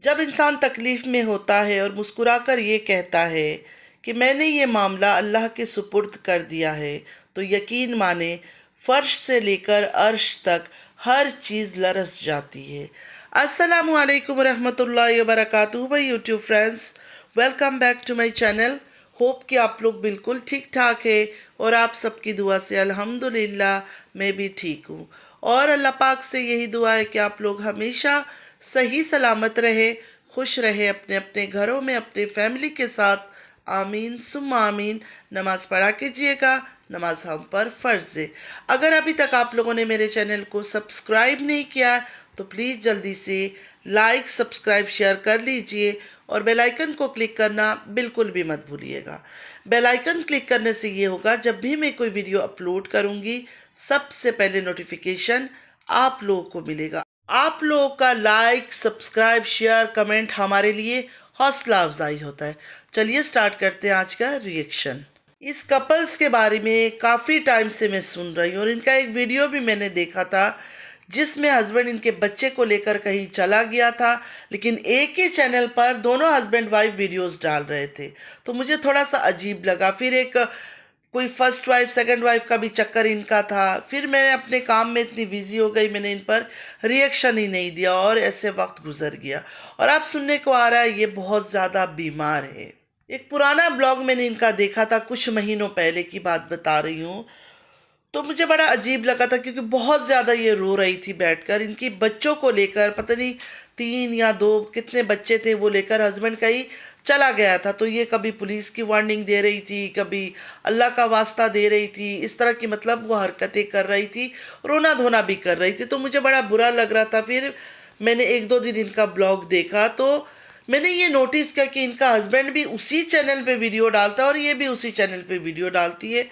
جب انسان تکلیف میں ہوتا ہے اور مسکرا کر یہ کہتا ہے کہ میں نے یہ معاملہ اللہ کے سپرد کر دیا ہے، تو یقین مانے فرش سے لے کر عرش تک ہر چیز لرز جاتی ہے۔ السلام علیکم ورحمۃ اللہ وبرکاتہ بھائی YouTube friends, welcome back to my channel. Hope کہ آپ لوگ بالکل ٹھیک ٹھاک ہے اور آپ سب کی دعا سے الحمدللہ میں بھی ٹھیک ہوں، اور اللہ پاک سے یہی دعا ہے کہ آپ لوگ ہمیشہ صحیح سلامت رہے، خوش رہے اپنے اپنے گھروں میں اپنے فیملی کے ساتھ۔ آمین ثم آمین۔ نماز پڑھا کیجئے گا، نماز ہم پر فرض ہے۔ اگر ابھی تک آپ لوگوں نے میرے چینل کو سبسکرائب نہیں کیا تو پلیز جلدی سے لائک، سبسکرائب، شیئر کر لیجئے اور بیل آئیکن کو کلک کرنا بالکل بھی مت بھولیے گا۔ بیل آئیکن کلک کرنے سے یہ ہوگا جب بھی میں کوئی ویڈیو اپلوڈ کروں گی سب سے پہلے نوٹیفیکیشن آپ لوگوں کو ملے گا۔ آپ لوگوں کا لائک، سبسکرائب، شیئر، کمنٹ ہمارے لیے حوصلہ افزائی ہوتا ہے۔ چلیے سٹارٹ کرتے ہیں آج کا ریئیکشن۔ اس کپلز کے بارے میں کافی ٹائم سے میں سن رہی ہوں، اور ان کا ایک ویڈیو بھی میں نے دیکھا تھا جس میں ہسبینڈ ان کے بچے کو لے کر کہیں چلا گیا تھا، لیکن ایک ہی چینل پر دونوں ہسبینڈ وائف ویڈیوز ڈال رہے تھے، تو مجھے تھوڑا سا عجیب لگا۔ پھر ایک کوئی فرسٹ وائف سیکنڈ وائف کا بھی چکر ان کا تھا۔ پھر میں اپنے کام میں اتنی بزی ہو گئی، میں نے ان پر ریئیکشن ہی نہیں دیا، اور ایسے وقت گزر گیا، اور اب سننے کو آ رہا ہے یہ بہت زیادہ بیمار ہے۔ ایک پرانا بلاگ میں نے ان کا دیکھا تھا، کچھ مہینوں پہلے کی بات بتا رہی ہوں، تو مجھے بڑا عجیب لگا تھا کیونکہ بہت زیادہ یہ رو رہی تھی بیٹھ کر، ان کی بچوں کو لے کر، پتہ نہیں 3 یا 2 کتنے بچے تھے، وہ لے کر ہسبینڈ کہیں چلا گیا تھا، تو یہ کبھی پولیس کی وارننگ دے رہی تھی، کبھی اللہ کا واسطہ دے رہی تھی، اس طرح کی مطلب وہ حرکتیں کر رہی تھی، رونا دھونا بھی کر رہی تھی، تو مجھے بڑا برا لگ رہا تھا۔ پھر میں نے 1-2 دن ان کا بلاگ دیکھا تو میں نے یہ نوٹس کیا کہ ان کا ہسبینڈ بھی اسی چینل پہ ویڈیو ڈالتا ہے اور یہ بھی اسی چینل پہ ویڈیو ڈالتی ہے،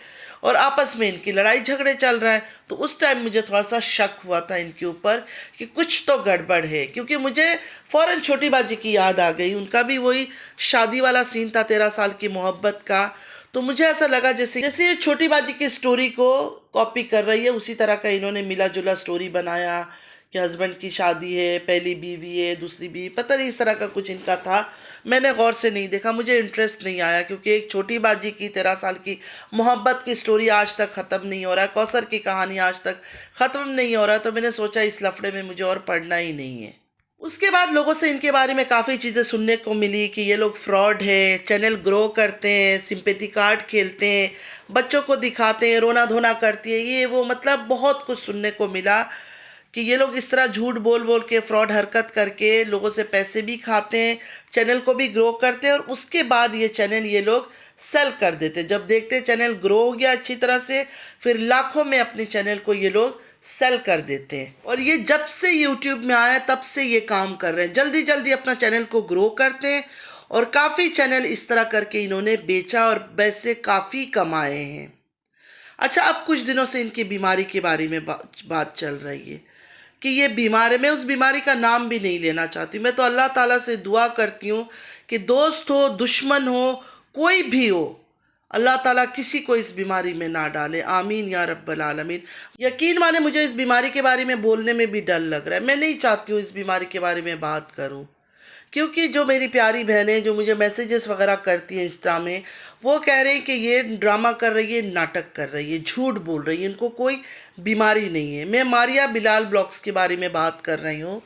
اور آپس میں ان کی لڑائی جھگڑے چل رہا ہے۔ تو اس ٹائم مجھے تھوڑا سا شک ہوا تھا ان کے اوپر کہ کچھ تو گڑبڑ ہے، کیونکہ مجھے فوراً چھوٹی باجی کی یاد آ گئی، ان کا بھی وہی شادی والا سین تھا 13 سال کی محبت کا، تو مجھے ایسا لگا جیسے یہ چھوٹی باجی کی سٹوری کو کاپی کر رہی ہے، اسی طرح کا انہوں نے ملا جلا سٹوری بنایا کہ ہسبینڈ کی شادی ہے، پہلی بیوی ہے، دوسری بیوی، پتہ نہیں اس طرح کا کچھ ان کا تھا۔ میں نے غور سے نہیں دیکھا، مجھے انٹرسٹ نہیں آیا، کیونکہ ایک چھوٹی باجی کی 13 سال کی محبت کی سٹوری آج تک ختم نہیں ہو رہا ہے، کوثر کی کہانی آج تک ختم نہیں ہو رہا ہے، تو میں نے سوچا اس لفڑے میں مجھے اور پڑھنا ہی نہیں ہے۔ اس کے بعد لوگوں سے ان کے بارے میں کافی چیزیں سننے کو ملی کہ یہ لوگ فراڈ ہے، چینل گرو کرتے ہیں، سمپیتی کارڈ کھیلتے ہیں، بچوں کو دکھاتے ہیں، رونا دھونا کرتی ہے، یہ وہ مطلب بہت کچھ سننے کو ملا کہ یہ لوگ اس طرح جھوٹ بول بول کے، فراڈ حرکت کر کے لوگوں سے پیسے بھی کھاتے ہیں، چینل کو بھی گرو کرتے ہیں، اور اس کے بعد یہ چینل یہ لوگ سیل کر دیتے ہیں۔ جب دیکھتے چینل گرو ہو گیا اچھی طرح سے، پھر لاکھوں میں اپنی چینل کو یہ لوگ سیل کر دیتے ہیں، اور یہ جب سے یوٹیوب میں آیا تب سے یہ کام کر رہے ہیں، جلدی جلدی اپنا چینل کو گرو کرتے ہیں، اور کافی چینل اس طرح کر کے انہوں نے بیچا اور پیسے کافی کمائے ہیں۔ اچھا، اب کچھ دنوں سے ان کی بیماری کے بارے میں بات چل رہی ہے کہ یہ بیمار ہے۔ میں اس بیماری کا نام بھی نہیں لینا چاہتی، میں تو اللہ تعالیٰ سے دعا کرتی ہوں کہ دوست ہو، دشمن ہو، کوئی بھی ہو، اللہ تعالیٰ کسی کو اس بیماری میں نہ ڈالے، آمین یا رب العالمین۔ یقین مانے مجھے اس بیماری کے بارے میں بولنے میں بھی ڈر لگ رہا ہے، میں نہیں چاہتی ہوں اس بیماری کے بارے میں بات کروں، کیونکہ جو میری پیاری بہنیں جو مجھے میسیجز وغیرہ کرتی ہیں انسٹا میں، وہ کہہ رہے ہیں کہ یہ ڈرامہ کر رہی ہے، ناٹک کر رہی ہے، جھوٹ بول رہی ہے، ان کو کوئی بیماری نہیں ہے۔ میں ماریا بلال بلاگز کے بارے میں بات کر رہی ہوں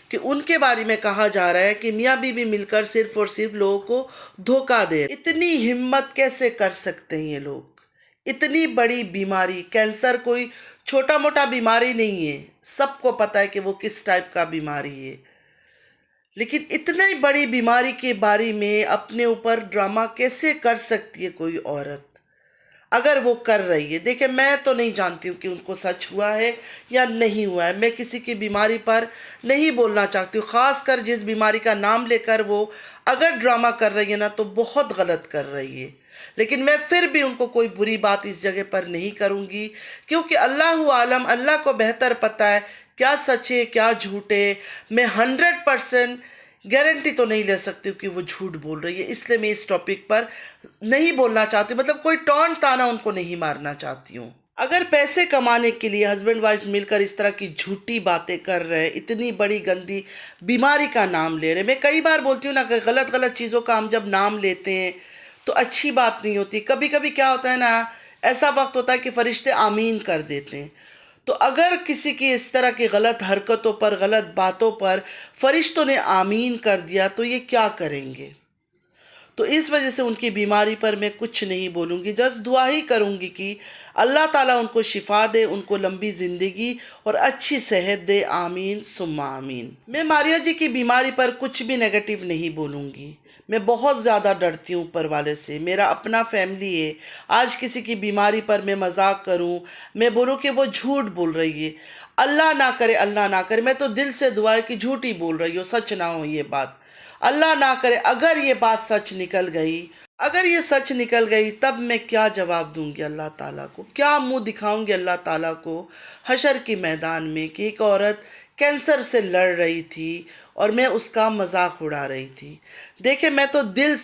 کہ ان کے بارے میں کہا جا رہا ہے کہ میاں بیوی مل کر صرف اور صرف لوگوں کو دھوکہ دے رہے ہیں۔ اتنی ہمت کیسے کر سکتے ہیں یہ لوگ؟ اتنی بڑی بیماری، کینسر کوئی چھوٹا موٹا بیماری نہیں ہے، سب کو پتہ ہے کہ وہ کس ٹائپ کا بیماری ہے، لیکن اتنی بڑی بیماری کے بارے میں اپنے اوپر ڈرامہ کیسے کر سکتی ہے کوئی عورت؟ اگر وہ کر رہی ہے، دیکھیں میں تو نہیں جانتی ہوں کہ ان کو سچ ہوا ہے یا نہیں ہوا ہے، میں کسی کی بیماری پر نہیں بولنا چاہتی ہوں، خاص کر جس بیماری کا نام لے کر وہ اگر ڈرامہ کر رہی ہے نا تو بہت غلط کر رہی ہے، لیکن میں پھر بھی ان کو کوئی بری بات اس جگہ پر نہیں کروں گی، کیونکہ اللہ عالم، اللہ کو بہتر پتہ ہے کیا سچ ہے کیا جھوٹ ہے۔ میں 100% گارنٹی تو نہیں لے سکتی ہوں کہ وہ جھوٹ بول رہی ہے، اس لیے میں اس ٹاپک پر نہیں بولنا چاہتی ہوں، مطلب کوئی ٹونٹ تانا ان کو نہیں مارنا چاہتی ہوں۔ اگر پیسے کمانے کے لیے ہسبینڈ وائف مل کر اس طرح کی جھوٹی باتیں کر رہے ہیں، اتنی بڑی گندی بیماری کا نام لے رہے ہیں، میں کئی بار بولتی ہوں نا کہ غلط غلط چیزوں کا ہم جب نام لیتے ہیں تو اچھی بات نہیں ہوتی. کبھی کبھی کیا ہوتا ہے نا، ایسا وقت ہوتا ہے کہ فرشتے آمین کر دیتے ہیں. تو اگر کسی کی اس طرح کی غلط حرکتوں پر، غلط باتوں پر فرشتوں نے آمین کر دیا تو یہ کیا کریں گے؟ تو اس وجہ سے ان کی بیماری پر میں کچھ نہیں بولوں گی، جس دعا ہی کروں گی کہ اللہ تعالیٰ ان کو شفا دے، ان کو لمبی زندگی اور اچھی صحت دے. آمین ثم آمین. میں ماریا جی کی بیماری پر کچھ بھی نیگیٹو نہیں بولوں گی. میں بہت زیادہ ڈرتی ہوں اوپر والے سے. میرا اپنا فیملی ہے. آج کسی کی بیماری پر میں مذاق کروں، میں بولوں کہ وہ جھوٹ بول رہی ہے، اللہ نہ کرے، اللہ نہ کرے. میں تو دل سے دعا ہے کہ جھوٹی بول رہی ہو، سچ نہ ہو یہ بات. اللہ نہ کرے اگر یہ بات سچ نکل گئی، اگر یہ سچ نکل گئی تب میں کیا جواب دوں گی اللہ تعالیٰ کو؟ کیا منہ دکھاؤں گی اللہ تعالیٰ کو حشر کے میدان میں کہ ایک عورت کینسر سے لڑ رہی تھی اور میں اس کا مذاق اڑا رہی تھی؟ دیکھیں، میں تو دل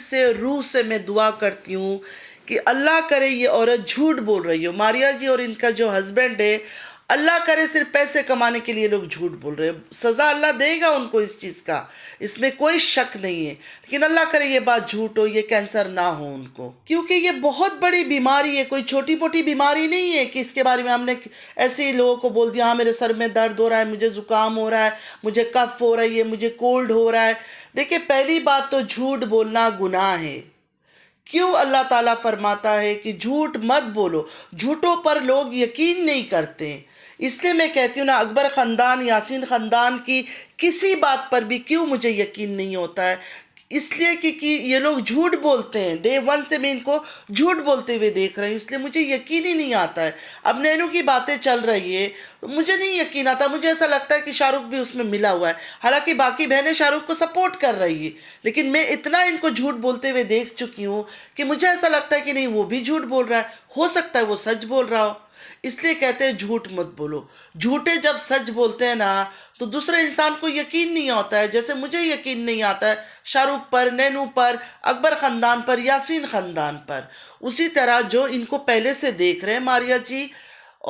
سے روح سے میں دعا کرتی ہوں کہ اللہ کرے یہ عورت جھوٹ بول رہی ہو. ماریا جی اور ان کا جو ہسبینڈ ہے، اللہ کرے صرف پیسے کمانے کے لیے لوگ جھوٹ بول رہے ہیں. سزا اللہ دے گا ان کو اس چیز کا، اس میں کوئی شک نہیں ہے، لیکن اللہ کرے یہ بات جھوٹ ہو، یہ کینسر نہ ہو ان کو، کیونکہ یہ بہت بڑی بیماری ہے. کوئی چھوٹی موٹی بیماری نہیں ہے کہ اس کے بارے میں ہم نے ایسے ہی لوگوں کو بول دیا ہاں میرے سر میں درد ہو رہا ہے، مجھے زکام ہو رہا ہے، مجھے کف ہو رہی ہے، مجھے کولڈ ہو رہا ہے. دیکھیں، پہلی بات تو جھوٹ بولنا گناہ ہے. کیوں اللہ تعالیٰ فرماتا ہے کہ جھوٹ مت بولو؟ جھوٹوں پر لوگ یقین نہیں کرتے. اس لیے میں کہتی ہوں نا، اکبر خاندان، یاسین خاندان کی کسی بات پر بھی کیوں مجھے یقین نہیں ہوتا ہے؟ اس لیے کہ یہ لوگ جھوٹ بولتے ہیں. ڈے ون سے میں ان کو جھوٹ بولتے ہوئے دیکھ رہی ہوں، اس لیے مجھے یقین ہی نہیں آتا ہے. اب نینو کی باتیں چل رہی ہے تو مجھے نہیں یقین آتا. مجھے ایسا لگتا ہے کہ شاہ رخ بھی اس میں ملا ہوا ہے، حالانکہ باقی بہنیں شاہ رخ کو سپورٹ کر رہی ہے، لیکن میں اتنا ان کو جھوٹ بولتے ہوئے دیکھ چکی ہوں کہ مجھے ایسا لگتا ہے کہ نہیں، وہ بھی جھوٹ بول رہا ہے، ہو سکتا ہے وہ سچ بول رہا ہو. اس لیے کہتے ہیں جھوٹ مت بولو. جھوٹے جب سچ بولتے ہیں نا تو دوسرے انسان کو یقین نہیں ہوتا ہے. جیسے مجھے یقین نہیں آتا ہے شاہ رخ پر، نینو پر، اکبر خاندان پر، یاسین خاندان پر، اسی طرح جو ان کو پہلے سے دیکھ رہے ہیں ماریا جی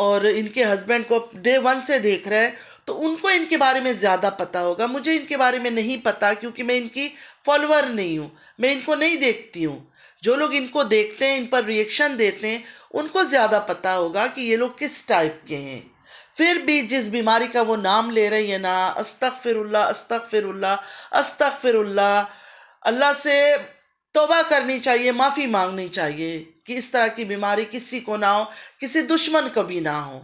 اور ان کے ہسبینڈ کو ڈے ون سے دیکھ رہے ہیں، تو ان کو ان کے بارے میں زیادہ پتا ہوگا. مجھے ان کے بارے میں نہیں پتا کیونکہ میں ان کی فالوور نہیں ہوں، میں ان کو نہیں دیکھتی ہوں. جو لوگ ان کو دیکھتے ہیں، ان پر ریئیکشن دیتے ہیں، ان کو زیادہ پتا ہوگا کہ یہ لوگ کس ٹائپ کے ہیں. پھر بھی جس بیماری کا وہ نام لے رہی ہے نا، استغفر اللہ، استغفر اللہ، استغفر اللہ. اللہ سے توبہ کرنی چاہیے، معافی مانگنی چاہیے کہ اس طرح کی بیماری کسی کو نہ ہو، کسی دشمن کو بھی نہ ہو.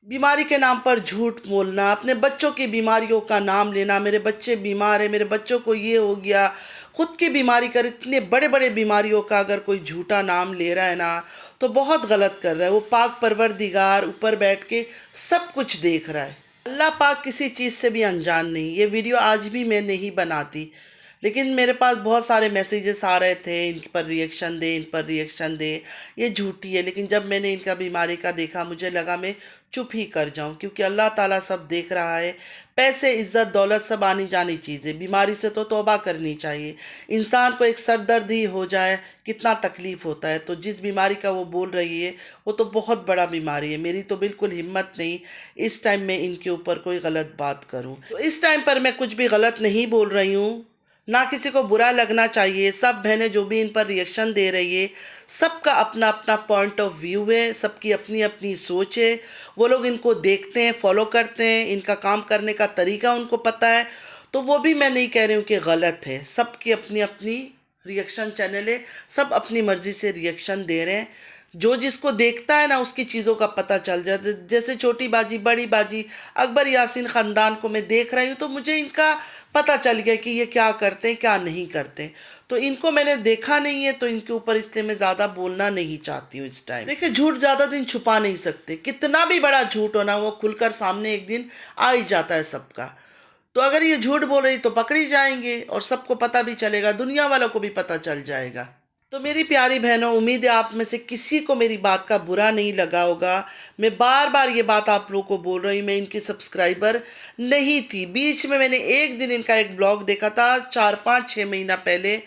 بیماری کے نام پر جھوٹ بولنا، اپنے بچوں کی بیماریوں کا نام لینا، میرے بچے بیمار ہیں، میرے بچوں کو یہ ہو گیا، خود کی بیماری کر، اتنے بڑے بڑے بیماریوں کا اگر کوئی جھوٹا نام لے رہا ہے نا تو بہت غلط کر رہا ہے. وہ پاک پروردگار اوپر بیٹھ کے سب کچھ دیکھ رہا ہے. اللہ پاک کسی چیز سے بھی انجان نہیں. یہ ویڈیو آج بھی میں نہیں بناتی، لیکن میرے پاس بہت سارے میسیجز آ رہے تھے ان پر ریئیکشن دے، ان پر ریئیکشن دے، یہ جھوٹی ہے. لیکن جب میں نے ان کا بیماری کا دیکھا مجھے لگا میں چپ ہی کر جاؤں، کیونکہ اللہ تعالیٰ سب دیکھ رہا ہے. پیسے، عزت، دولت سب آنی جانی چیزیں، بیماری سے تو توبہ کرنی چاہیے. انسان کو ایک سر درد ہی ہو جائے کتنا تکلیف ہوتا ہے. تو جس بیماری کا وہ بول رہی ہے وہ تو بہت بڑا بیماری ہے. میری تو بالکل ہمت نہیں اس ٹائم میں ان کے اوپر کوئی غلط بات کروں. تو اس ٹائم پر میں کچھ بھی غلط نہیں بول رہی ہوں، نہ کسی کو برا لگنا چاہیے. سب بہنیں جو بھی ان پر ریئیکشن دے رہی ہے، سب کا اپنا اپنا پوائنٹ آف ویو ہے، سب کی اپنی اپنی سوچ ہے. وہ لوگ ان کو دیکھتے ہیں، فالو کرتے ہیں، ان کا کام کرنے کا طریقہ ان کو پتہ ہے. تو وہ بھی میں نہیں کہہ رہی ہوں کہ غلط ہے. سب کی اپنی اپنی ریئیکشن چینل ہے، سب اپنی مرضی سے ریئیکشن دے رہے ہیں. جو جس کو دیکھتا ہے نا اس کی چیزوں کا پتہ چل جاتا ہے. جیسے چھوٹی باجی، بڑی باجی، اکبر یاسین خاندان کو میں دیکھ رہی ہوں تو مجھے ان کا پتہ چل گیا کہ یہ کیا کرتے ہیں، کیا نہیں کرتے. تو ان کو میں نے دیکھا نہیں ہے تو ان کے اوپر اس لیے میں زیادہ بولنا نہیں چاہتی ہوں اس ٹائم. دیکھیں، جھوٹ زیادہ دن چھپا نہیں سکتے. کتنا بھی بڑا جھوٹ ہونا وہ کھل کر سامنے ایک دن آ ہی جاتا ہے سب کا. تو اگر یہ جھوٹ بول رہی تو پکڑی جائیں گے اور سب کو پتہ بھی چلے گا، دنیا والوں کو بھی پتہ چل جائے گا. تو میری پیاری بہنوں، امید ہے آپ میں سے کسی کو میری بات کا برا نہیں لگا ہوگا. میں بار بار یہ بات آپ لوگوں کو بول رہی ہوں، میں ان کی سبسکرائبر نہیں تھی. بیچ میں نے ایک دن ان کا ایک بلاگ دیکھا تھا 4 5 6 مہینہ پہلے،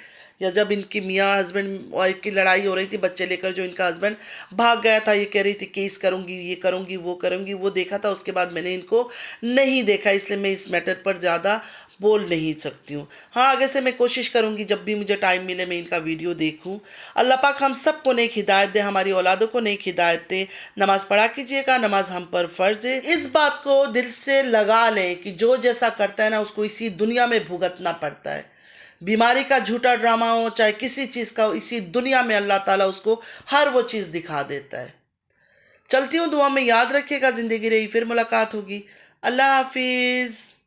یا جب ان کی میاں ہسبینڈ وائف کی لڑائی ہو رہی تھی بچے لے کر، جو ان کا ہسبینڈ بھاگ گیا تھا، یہ کہہ رہی تھی کیس کروں گی، یہ کروں گی، وہ کروں گی، وہ دیکھا تھا۔ اس کے بعد میں نے ان کو نہیں دیکھا، اس لیے میں اس میٹر پر زیادہ بول نہیں سکتی ہوں۔ ہاں، آگے سے میں کوشش کروں گی جب بھی مجھے ٹائم ملے میں ان کا ویڈیو دیکھوں۔ اللہ پاک ہم سب کو نیک ہدایت دے، ہماری اولادوں کو نیک ہدایت دے۔ نماز پڑھا کیجئے گا، نماز ہم پر فرض ہے۔ اس بات کو دل سے لگا لیں کہ جو جیسا کرتا ہے نا، اس کو اسی دنیا میں بھگتنا پڑتا ہے۔ بیماری کا جھوٹا ڈرامہ ہو، چاہے کسی چیز کا ہو، اسی دنیا میں اللہ تعالیٰ اس کو ہر وہ چیز دکھا دیتا ہے۔ چلتی ہوں، دعا میں یاد رکھیے گا۔ زندگی رہی پھر ملاقات ہوگی۔ اللہ حافظ۔